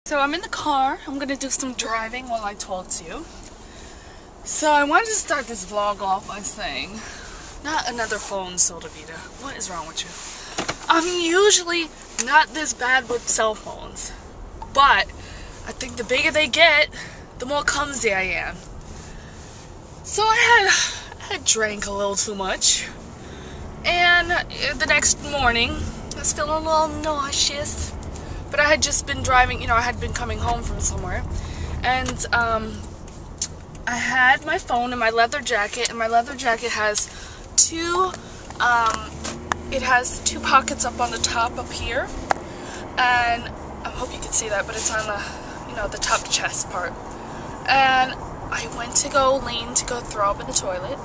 So I'm in the car. I'm gonna do some driving while I talk to you. So I wanted to start this vlog off by saying, not another phone, SoleDeV. What is wrong with you? I'm usually not this bad with cell phones, but I think the bigger they get, the more clumsy I am. So I had drank a little too much, and the next morning I was feeling a little nauseous. But I had just been driving, I had been coming home from somewhere, and I had my phone in my leather jacket, and my leather jacket has two pockets up on the top up here, and I hope you can see that, but it's on the, the top chest part. And I went to go throw up in the toilet,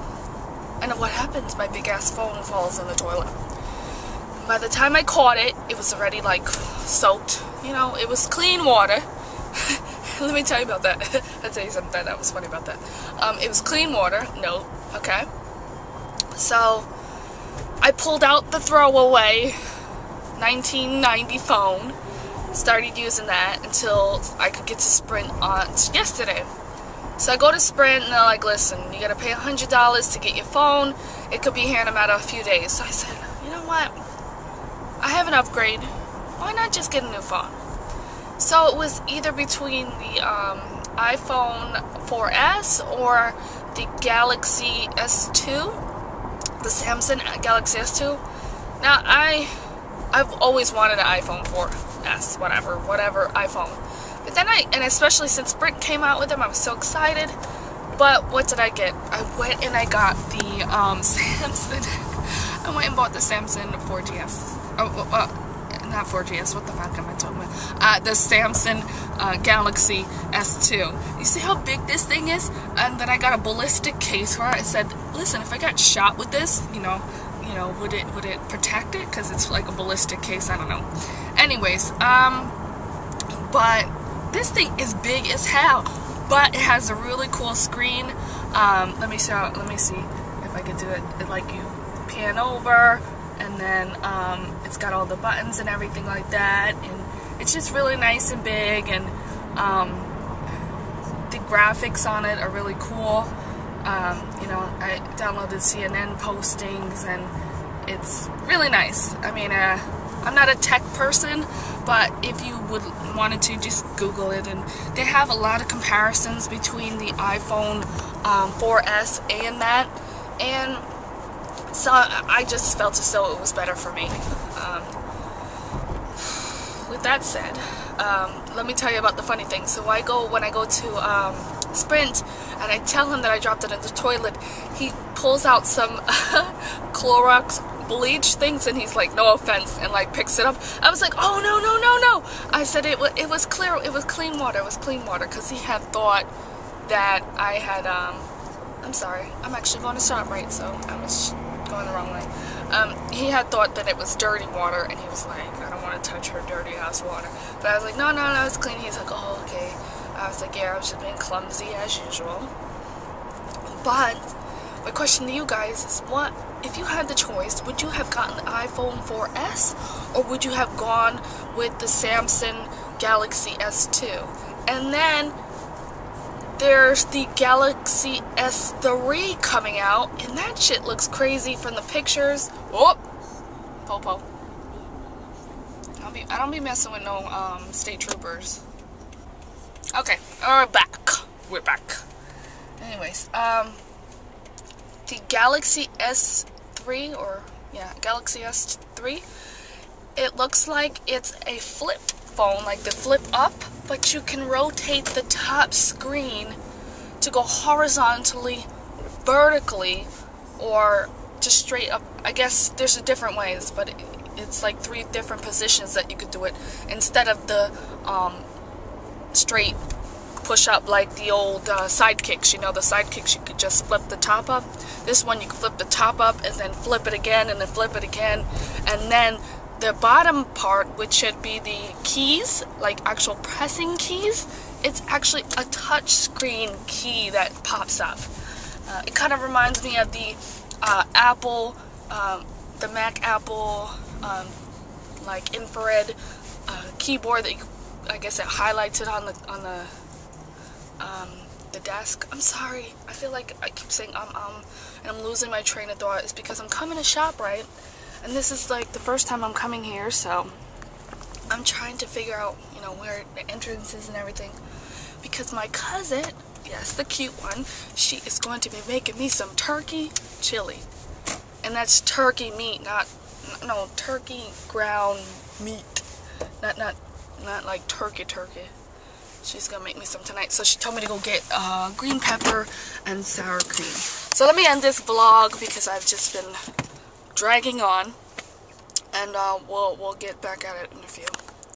and what happens? My big ass phone falls in the toilet. By the time I caught it, it was already like soaked. It was clean water. Let me tell you about that. I'll tell you something that was funny about that. It was clean water. No, okay. So I pulled out the throwaway 1990 phone, started using that until I could get to Sprint on yesterday. So I go to Sprint and they're like, listen, you gotta pay $100 to get your phone. It could be here in a matter of a few days. So I said, you know what? I have an upgrade. Why not just get a new phone? So it was either between the iPhone 4S or the Galaxy S2, the Samsung Galaxy S2. Now I've always wanted an iPhone 4S, whatever iPhone. But then and especially since Sprint came out with them, I was so excited. But what did I get? I went and I got the Samsung. I went and bought the Samsung 4GS. Not 4GS, what the fuck am I talking about? The Samsung Galaxy S2. You see how big this thing is? And then I got a ballistic case where I said, listen, if I got shot with this, would it protect it? Because it's like a ballistic case, I don't know. Anyways, but this thing is big as hell, but it has a really cool screen. Let me see if I can do it. Like you pan over, and then it's got all the buttons and everything like that, and it's just really nice and big, and the graphics on it are really cool. I downloaded CNN postings, and it's really nice. I mean, I'm not a tech person, but if you wanted to, just Google it, and they have a lot of comparisons between the iPhone 4S and that, and so I just felt as though it was better for me. With that said, let me tell you about the funny thing. So when I go to Sprint and I tell him that I dropped it in the toilet, he pulls out some Clorox bleach things, and he's like, no offense, and like picks it up. I was like, oh no. I said it was clear, it was clean water, because he had thought that I had I'm sorry, I'm actually going to ShopRite, so I was going the wrong way. He had thought that it was dirty water, and he was like, I don't want to touch her dirty ass water. But I was like, no, it's clean. He's like, oh, okay. I was like, yeah, I was just being clumsy as usual. But my question to you guys is, what if you had the choice? Would you have gotten the iPhone 4S, or would you have gone with the Samsung Galaxy S2? And then there's the Galaxy S3 coming out, and that shit looks crazy from the pictures. Oh, Popo. I don't be messing with no state troopers. Okay, we're back. Anyways, the Galaxy S3, Galaxy S3, it looks like it's a flip phone, like the flip up, but you can rotate the top screen to go horizontally, vertically, or just straight up. I guess there's different ways, but it's like 3 different positions that you could do it, instead of the straight push up like the old sidekicks. The sidekicks, you could just flip the top up. This one, you can flip the top up and then flip it again, and then flip it again, and then the bottom part, which should be the keys, like actual pressing keys, it's actually a touch screen key that pops up. It kind of reminds me of the Apple, the Mac Apple, like infrared keyboard that you I guess it highlights it on the desk. I'm sorry. I feel like I keep saying and I'm losing my train of thought. It's because I'm coming to ShopRite, and this is like the first time I'm coming here, so I'm trying to figure out, you know, where the entrance is and everything. Because my cousin, yes, the cute one, she is going to be making me some turkey chili. And that's turkey meat, no, turkey ground meat. Not like turkey. She's gonna make me some tonight. So she told me to go get green pepper and sour cream. So let me end this vlog because I've just been dragging on. And we'll get back at it in a few.